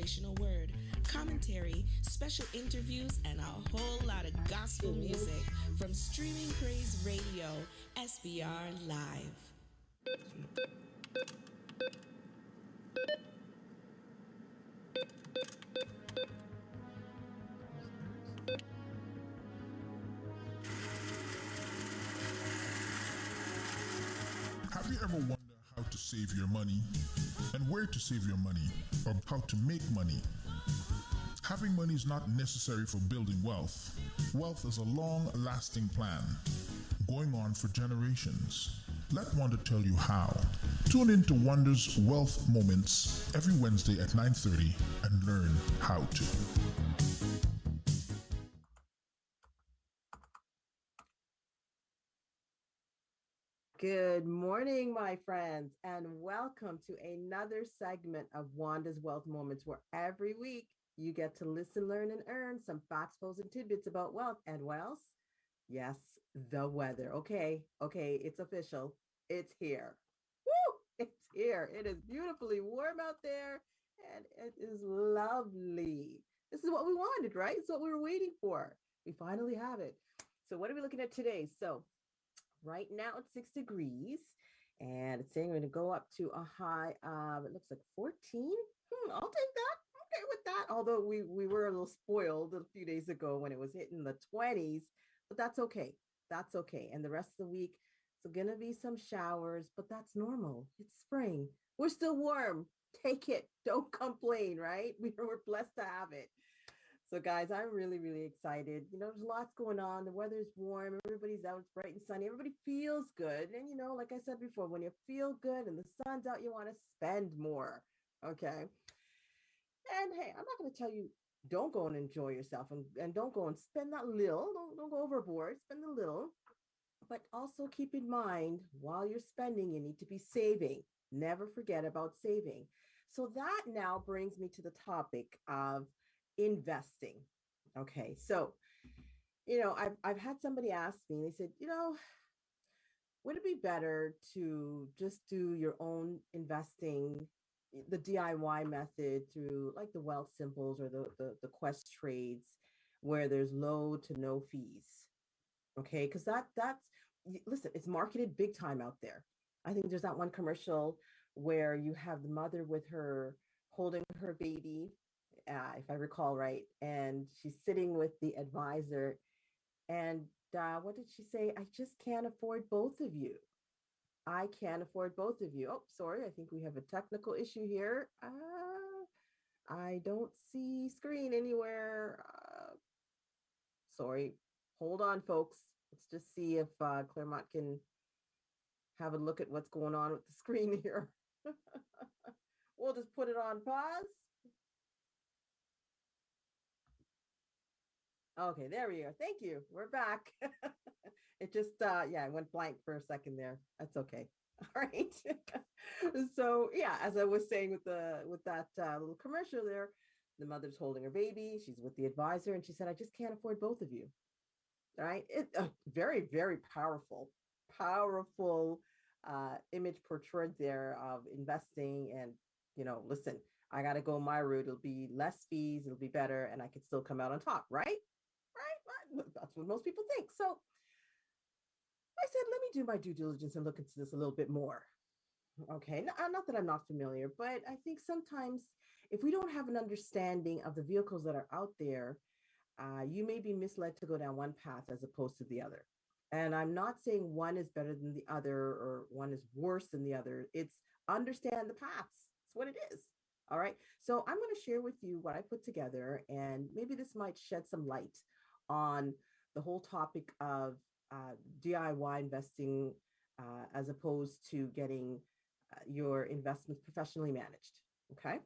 inspirational word, commentary, special interviews, and a whole lot of gospel music from Streaming Praise Radio, SBR Live. Have you ever wondered how to save your money and where to save your money or how to make money? Having money is not necessary for building wealth. Wealth is a long-lasting plan going on for generations. Let Wanda tell you how. Tune in to Wanda's Wealth Moments every Wednesday at 9:30 and learn how to. Good morning, my friends, and welcome to another segment of Wanda's Wealth Moments, where every week you get to listen, learn, and earn some facts, posts, and tidbits about wealth. And what else? Yes, the weather. Okay, it's official. It's here. Woo! It's here. It is beautifully warm out there, and it is lovely. This is what we wanted, right? It's what we were waiting for. We finally have it. So what are we looking at today? So right now it's 6 degrees, and it's saying we're going to go up to a high of, it looks like 14. I'll take that. Okay with that. Although we were a little spoiled a few days ago when it was hitting the 20s, but that's okay. That's okay. And the rest of the week, it's going to be some showers, but that's normal. It's spring. We're still warm. Take it. Don't complain, right? We're blessed to have it. So guys, I'm really, really excited. You know, there's lots going on. The weather's warm. Everybody's out. It's bright and sunny. Everybody feels good. And, you know, like I said before, when you feel good and the sun's out, you want to spend more. Okay. And hey, I'm not going to tell you, don't go and enjoy yourself and don't go and spend that little. Don't go overboard. Spend a little. But also keep in mind, while you're spending, you need to be saving. Never forget about saving. So that now brings me to the topic of investing. Okay, so, you know, I've had somebody ask me, they said, you know, would it be better to just do your own investing, the DIY method through like the Wealth Simples or the Quest trades, where there's low to no fees? Okay, because that's, listen, it's marketed big time out there. I think there's that one commercial where you have the mother with her holding her baby, if I recall right, and she's sitting with the advisor, and what did she say? I just can't afford both of you. I can't afford both of you. Oh, sorry, I think we have a technical issue here. I don't see screen anywhere. Sorry, hold on, folks. Let's just see if Claremont can have a look at what's going on with the screen here. We'll just put it on pause. Okay, there we go. Thank you. We're back. It just, yeah, I went blank for a second there. That's okay. All right. So yeah, as I was saying with that little commercial there, the mother's holding her baby. She's with the advisor, and she said, "I just can't afford both of you." All right. It very, very powerful image portrayed there of investing. And, you know, listen, I got to go my route. It'll be less fees. It'll be better. And I could still come out on top. Right. That's what most people think. So I said, let me do my due diligence and look into this a little bit more. Okay. Not that I'm not familiar, but I think sometimes if we don't have an understanding of the vehicles that are out there, you may be misled to go down one path as opposed to the other. And I'm not saying one is better than the other or one is worse than the other. It's understand the paths. It's what it is. All right. So I'm going to share with you what I put together, and maybe this might shed some light on the whole topic of DIY investing as opposed to getting your investments professionally managed. Okay.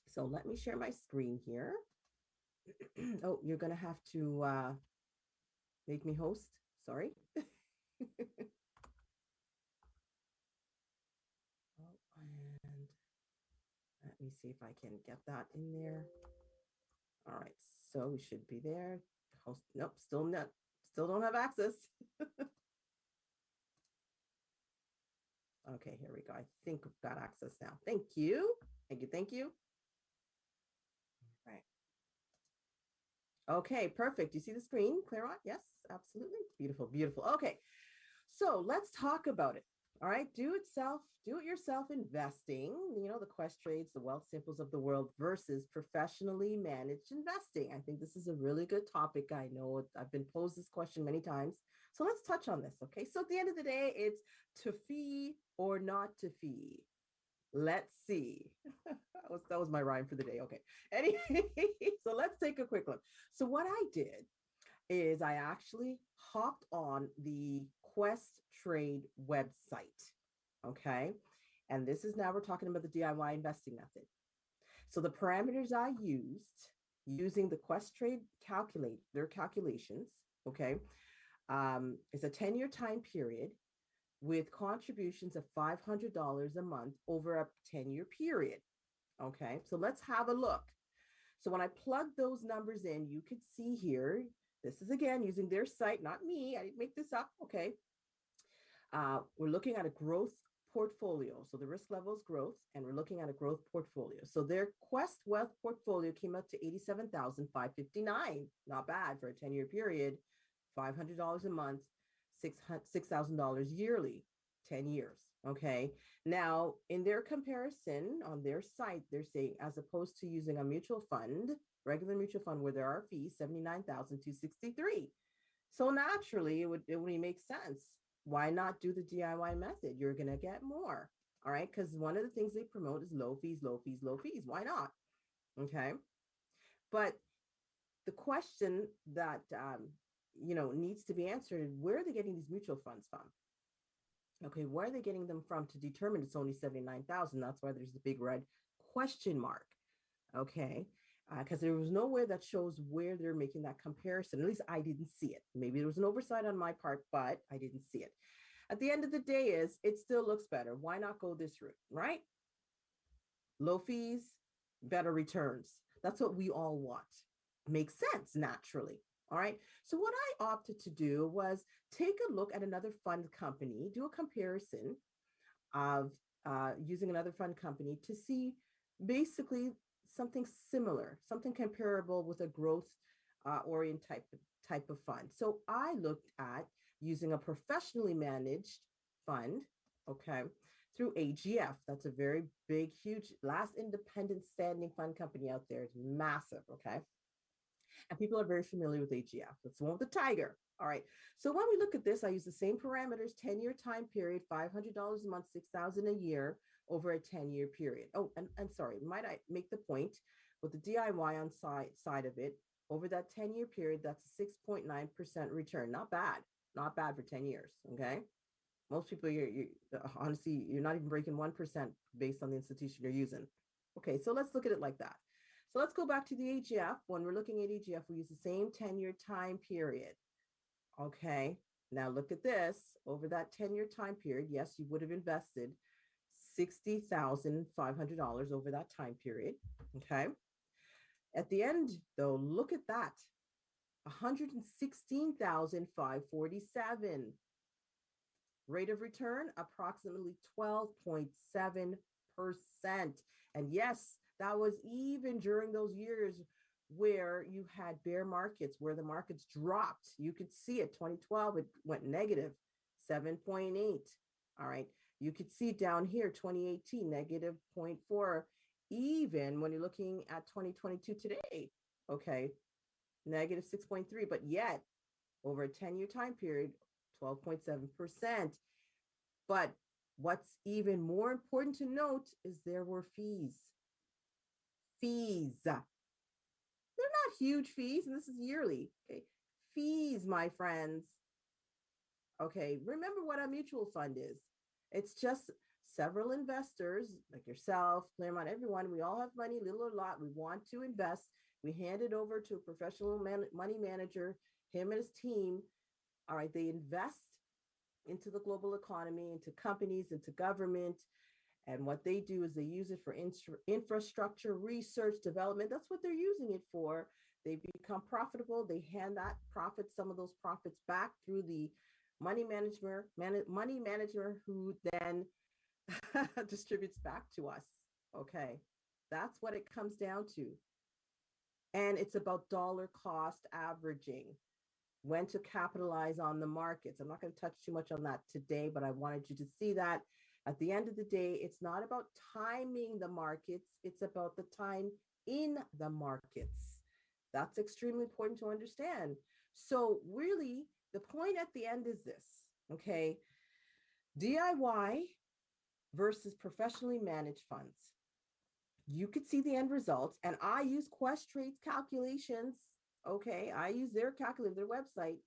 So let me share my screen here. Oh, you're going to have to make me host. Sorry. Oh, and let me see if I can get that in there. All right, so we should be there. Host, nope, still don't have access. Okay, here we go. I think we've got access now. Thank you. Thank you. Okay, perfect. You see the screen, Claremont? Yes, absolutely. Beautiful, beautiful. Okay, so let's talk about it. All right, do it yourself investing, the quest trades, the wealth simples of the world versus professionally managed investing. I think this is a really good topic. I know I've been posed this question many times. So let's touch on this. Okay, so at the end of the day, it's to fee or not to fee. Let's see. that was my rhyme for the day. Okay. Anyway, so let's take a quick look. So what I did is I actually hopped on the Quest Trade website. Okay. And this is now we're talking about the DIY investing method. So the parameters I used using the Quest Trade their calculations, okay, is a 10-year time period with contributions of $500 a month over a 10-year period. Okay, so let's have a look. So when I plug those numbers in, you could see here, this is again using their site, not me. I didn't make this up. Okay. We're looking at a growth portfolio. So the risk level is growth, and we're looking at a growth portfolio. So their Quest Wealth portfolio came up to $87,559. Not bad for a 10-year period, $500 a month, $6,000 yearly, 10 years. Okay. Now, in their comparison on their site, they're saying as opposed to using a mutual fund, regular mutual fund where there are fees, $79,263. So naturally, it would make sense. Why not do the DIY method? You're going to get more. All right. Because one of the things they promote is low fees, low fees, low fees. Why not? Okay. But the question that, needs to be answered is where are they getting these mutual funds from? Okay. Where are they getting them from to determine it's only 79,000? That's why there's the big red question mark. Okay. Because there was nowhere that shows where they're making that comparison. At least I didn't see it. Maybe there was an oversight on my part, but I didn't see it. At the end of the day it still looks better. Why not go this route, right? Low fees, better returns. That's what we all want. Makes sense naturally. All right. So what I opted to do was take a look at another fund company, do a comparison of using another fund company to see basically something similar, something comparable with a growth orient type of fund. So I looked at using a professionally managed fund, okay, through AGF. That's a very big, huge, last independent standing fund company out there. It's massive, okay? And people are very familiar with AGF. That's the one with the tiger. All right. So when we look at this, I use the same parameters, 10-year time period, $500 a month, $6,000 a year over a 10-year period. Oh, and sorry, might I make the point with the DIY on side of it, over that 10-year period, that's a 6.9% return. Not bad. Not bad for 10 years. Okay. Most people, honestly, you're not even breaking 1% based on the institution you're using. Okay. So let's look at it like that. So let's go back to the AGF. When we're looking at AGF, we use the same 10-year time period. Okay, now look at this. Over that 10-year time period, yes, you would have invested $60,500 over that time period. Okay. At the end, though, look at that. $116,547. Rate of return, approximately 12.7%. And yes, that was even during those years where you had bear markets, where the markets dropped. You could see it. 2012, it went negative 7.8. All right. You could see down here, 2018, negative 0.4. Even when you're looking at 2022 today, okay, negative 6.3. But yet, over a 10-year time period, 12.7%. But what's even more important to note is there were fees. Fees. They're not huge fees, and this is yearly. Okay. Fees, my friends. Okay. Remember what a mutual fund is. It's just several investors like yourself, Claremont, everyone. We all have money, little or lot. We want to invest. We hand it over to a professional money manager, him and his team. All right. They invest into the global economy, into companies, into government. And what they do is they use it for infrastructure, research, development. That's what they're using it for. They become profitable. They hand some of those profits back through the money manager who then distributes back to us. Okay. That's what it comes down to. And it's about dollar cost averaging, when to capitalize on the markets. I'm not going to touch too much on that today, but I wanted you to see that at the end of the day, it's not about timing the markets, it's about the time in the markets. That's extremely important to understand. So, really, the point at the end is this, okay? DIY versus professionally managed funds. You could see the end results. And I use Questrade's calculations. Okay. I use their calculator, their website,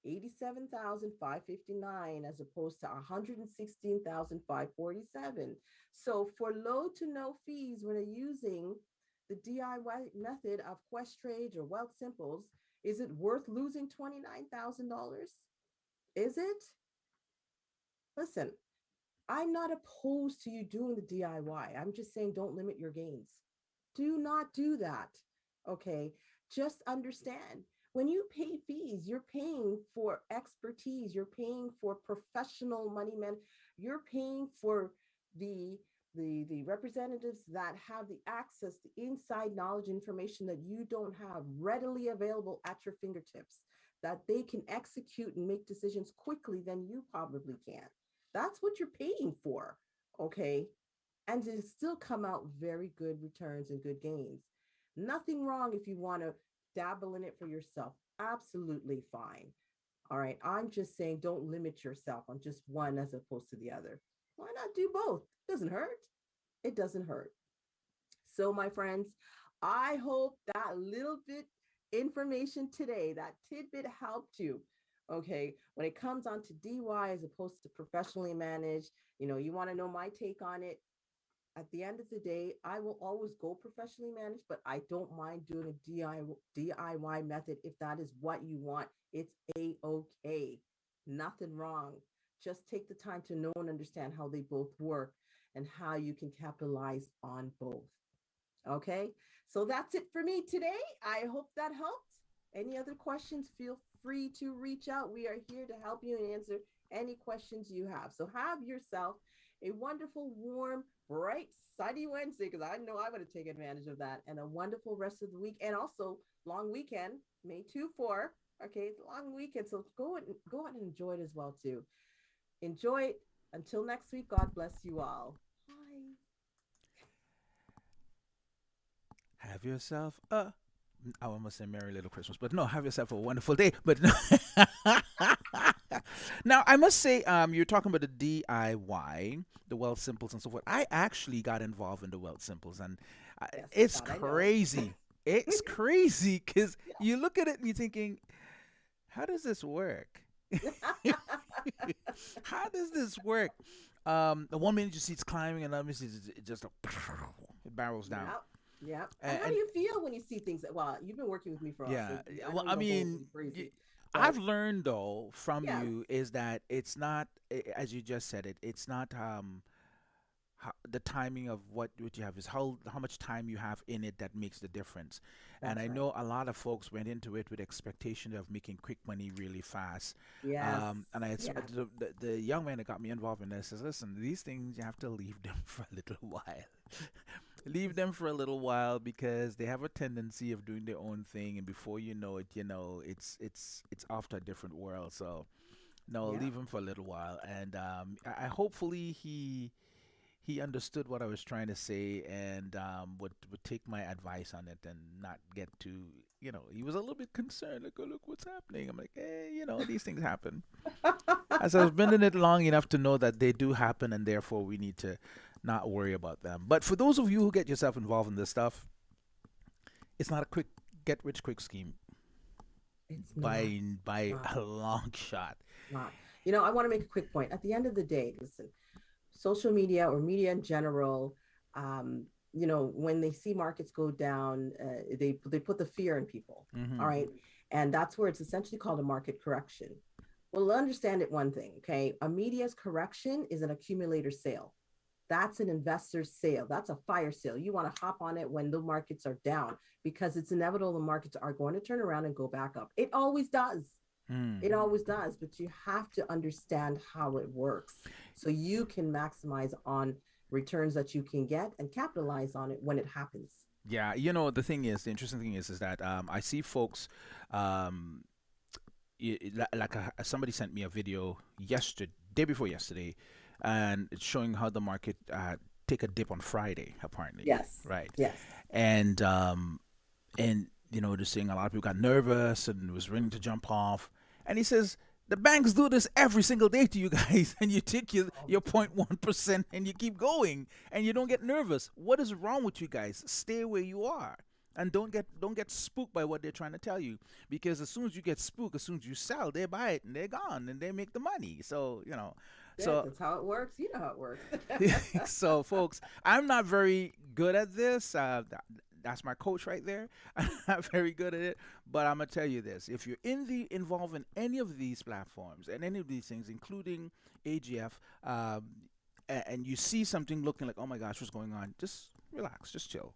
87,559 as opposed to 116,547. So for low to no fees, when you're using the DIY method of Questrade or Wealth Simples, is it worth losing $29,000? Is it? Listen, I'm not opposed to you doing the DIY. I'm just saying don't limit your gains. Do not do that. Okay. Just understand, when you pay fees, you're paying for expertise, you're paying for professional money men, you're paying for the the representatives that have the access, the inside knowledge information that you don't have readily available at your fingertips, that they can execute and make decisions quickly than you probably can. That's what you're paying for. Okay. And to still come out very good returns and good gains. Nothing wrong if you want to dabble in it for yourself. Absolutely fine. All right. I'm just saying don't limit yourself on just one as opposed to the other. Why not do both? It doesn't hurt. It doesn't hurt. So, my friends, I hope that little bit information today, that tidbit helped you. Okay, when it comes on to DY as opposed to professionally managed, you want to know my take on it. At the end of the day, I will always go professionally managed, but I don't mind doing a DIY method if that is what you want. It's a-okay. Nothing wrong. Just take the time to know and understand how they both work and how you can capitalize on both. Okay, so that's it for me today. I hope that helped. Any other questions, feel free to reach out. We are here to help you and answer any questions you have. So have yourself a wonderful, warm, bright, sunny Wednesday, because I know I'm going to take advantage of that, and a wonderful rest of the week, and also long weekend, May 2, 4. Okay, long weekend. So go out and enjoy it as well too. Enjoy it. Until next week, God bless you all. Bye. Have yourself a, I almost say Merry Little Christmas, but no, have yourself a wonderful day. But no. Now, I must say, you're talking about the DIY, the Wealth Simples and so forth. I actually got involved in the Wealth Simples, and Yes, it's God, I know. crazy. It's crazy because you look at it and you're thinking, how does this work? How does this work? The one minute you see it's climbing, and the other minute it just it barrels down. Yep. Yep. And how do And you feel when you see things that, well, you've been working with me for us, so yeah, I well, know you I don't go mean, crazy. But I've learned though from yes, you is that it's not, as you just said it, it's not the timing of what you have is how much time you have in it that makes the difference. And that's I right. know a lot of folks went into it with expectation of making quick money really fast. Yes. And Yeah. the young man that got me involved in this says, listen, these things you have to leave them for a little while. Leave them for a little while because they have a tendency of doing their own thing, and before you know it, it's off to a different world. So no, Yeah. leave him for a little while, and I hopefully he understood what I was trying to say, and would take my advice on it and not get too, he was a little bit concerned, like, oh, look what's happening. I'm like, hey, these things happen. As I was been in it long enough to know that they do happen, and therefore we need to not worry about them. But for those of you who get yourself involved in this stuff, it's not a quick get rich quick scheme It's by not, a long shot. not. I want to make a quick point. At the end of the day, listen, social media or media in general, when they see markets go down, they put the fear in people. All Hmm. right, and that's where it's essentially called a market correction. Well, understand it one thing, okay? A media's correction is an accumulator sale. That's an investor's sale. That's a fire sale. You want to hop on it when the markets are down because it's inevitable the markets are going to turn around and go back up. It always does. Mm. It always does, but you have to understand how it works so you can maximize on returns that you can get and capitalize on it when it happens. Yeah, the thing is, the interesting thing is that I see folks, um, somebody sent me a video yesterday, day before yesterday, and it's showing how the market take a dip on Friday, apparently, Yes. right? Yes. And they're saying a lot of people got nervous and was ready to jump off. And he says the banks do this every single day to you guys, and you take your 0.1% and you keep going, and you don't get nervous. What is wrong with you guys? Stay where you are. And don't get spooked by what they're trying to tell you, because as soon as you get spooked, as soon as you sell, they buy it and they're gone and they make the money. So Yeah, so that's how it works. You know how it works. so folks, I'm not very good at this. That's my coach right there. I'm not very good at it, but I'm gonna tell you this: if you're involved in any of these platforms and any of these things, including AGF, and you see something looking like, oh my gosh, what's going on? Just relax, just chill.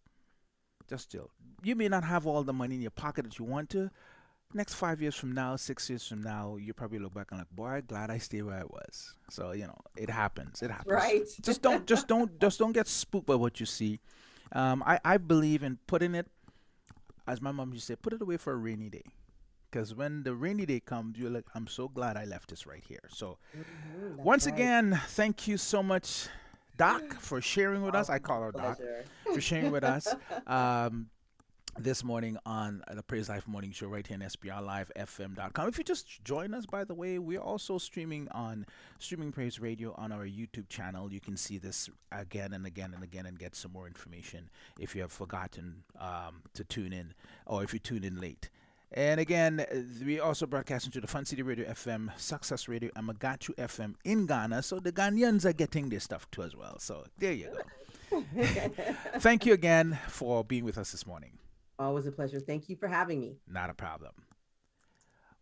Just chill. You may not have all the money in your pocket that you want to. Next 5 years from now, 6 years from now, you probably look back and like, boy, glad I stayed where I was. So it happens. It happens. Right. Just don't get spooked by what you see. I believe in putting it, as my mom used to say, put it away for a rainy day. Because when the rainy day comes, you're like, I'm so glad I left this right here. So once again, thank you so much, Doc, for sharing with us. I call her Doc, for sharing with us this morning on the Praise Life Morning Show right here on SBRLiveFM.com. If you just join us, by the way, we're also streaming on Streaming Praise Radio on our YouTube channel. You can see this again and again and again and get some more information if you have forgotten to tune in, or if you tune in late. And again, we also broadcasting to the Fun City Radio FM, Success Radio, and Magachu FM in Ghana. So the Ghanaians are getting this stuff too as well. So there you go. Thank you again for being with us this morning. Always a pleasure. Thank you for having me. Not a problem.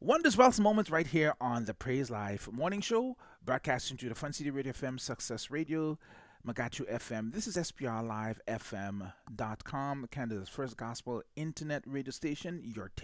WANDA'S Wealth Moments right here on the Praise Life Morning Show, broadcasting to the Fun City Radio FM, Success Radio, Magachu FM. This is SPRLiveFM.com, Canada's first gospel internet radio station. Your take.